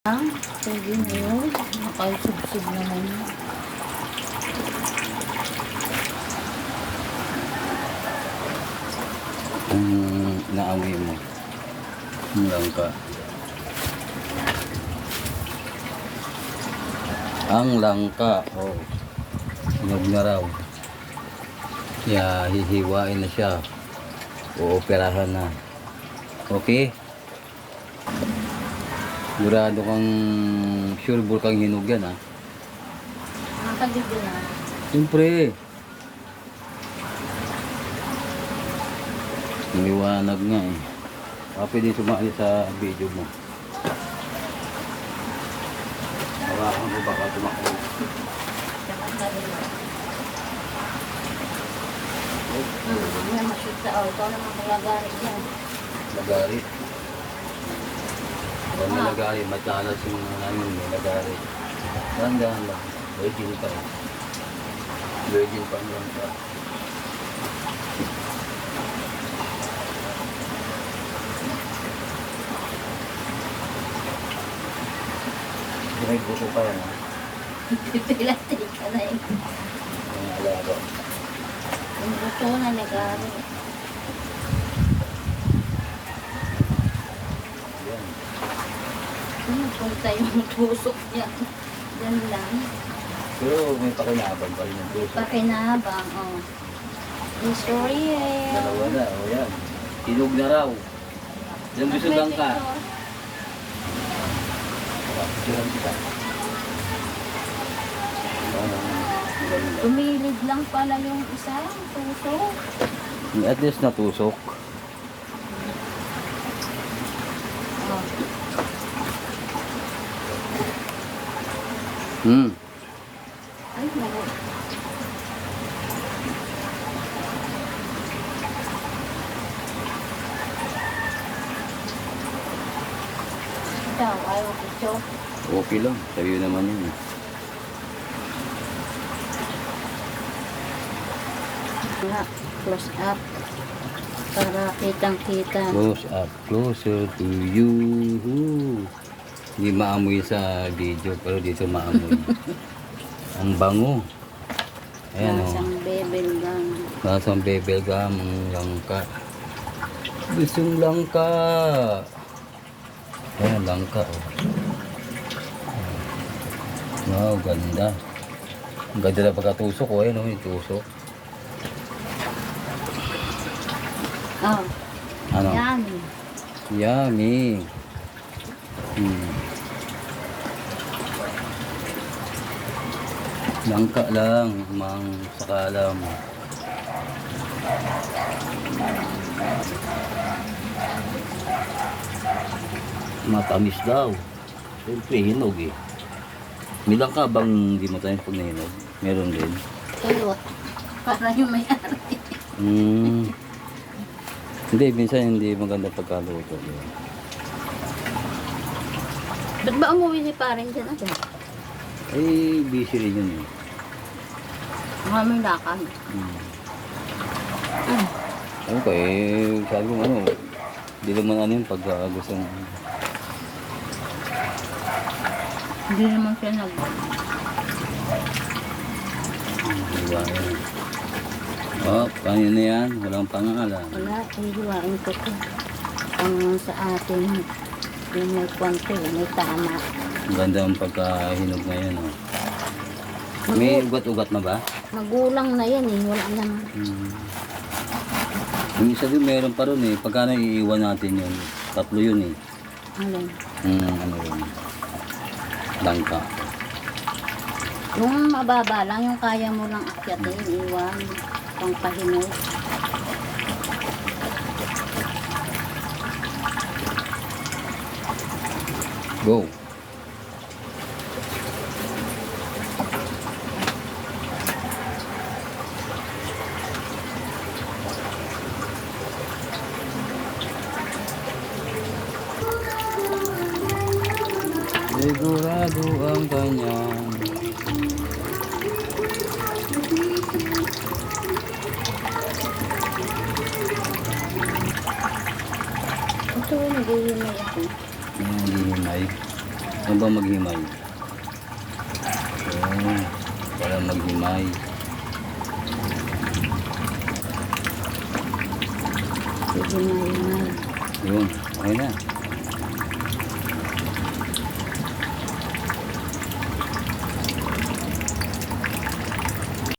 Pwede na yun. Nakaisubsub naman yun. Ang naamoy mo. Ang langka. Ang langka. Oh. Hinog na raw. Kaya hihiwain na siya. Ooperahan na. Okay? Sigurado kang sure ball kang hinog yan, ha? Nakagigil na. Siyempre. Liwanag nga eh. Baka pwede sumali sa video mo. Hawakan ko baka tumakbo. Hindi na mashoot sa auto. Ikaw naman kagagarit yan. Lagarit. Huwag na lagarit. Matalas yung namin may lagarit. Dahan-dahan lang. Virgin pa eh. Virgin pa lang pa. May buto pa yan, ha? Pipilatik ka na yun. Mga alaga. Yung buto na nag-aaral. Yan. Punta yung tusok niya. Yan lang. Pero may pakinabang pa rin yung puso. Pakinabang, oh. Mr. Riel. Dalawa na, o yan. Hinog na raw. Yan gusto lang ka. Picturean kita. Ganda. Tumilid lang pala yung isa, tusok. At least natusok. Oh. Ay, naku. Ikaw, ayaw ko. Okay lang. Sa'yo naman yun. Nga, close up. Para kitang-kita. Close up. Closer to you. Hindi maamoy sa video. Pero dito maamoy. Ang bango. Ayan o. Nasang bebel gang. Nasang bebel gum. Langka. Gustong langka. Ayan, langka o. Wow, ganda. Ang ganda na pagkatusok o. Ayan o, yung tusok. Oh, Ano? yummy. Yummy. Langka lang, mang sakalam. Matamis daw. Siyempre, hinog eh. May langka bang di mo tayo pag nahinog? Meron din. Kayo, para yung may-ari. Hindi, minsan hindi maganda pagkaluto. Ba't ba umuwi si parin dyan agad? Eh, busy rin yun eh. Mga may lakad. Ano ko eh, sabi ko ano, hindi naman ano yung pag gusto mo. Hindi naman siya nag... Diba? Oh, paano na yan? Walang pangalan. Wala, ihiwain ko to. Ang sa atin, yung may konti, may tama. Ang ganda ang pagkahinog ngayon. Oh. May ugat-ugat na ba? Magulang na yan eh, wala naman. Yung isa din meron pa ron eh. Pagka naiiwan natin yun, tatlo yun eh. Alin? Ano yun? Langka. Yung mababa lang, yung kaya mo lang akyatin, iwan, pang pahinog. Go! Sigurado ang kanyang Ito, nag-iimay ako. Hindi hinay. Ano ba maghimay? Oh, para maghimay. Sige na, Imay. Yun, okay na.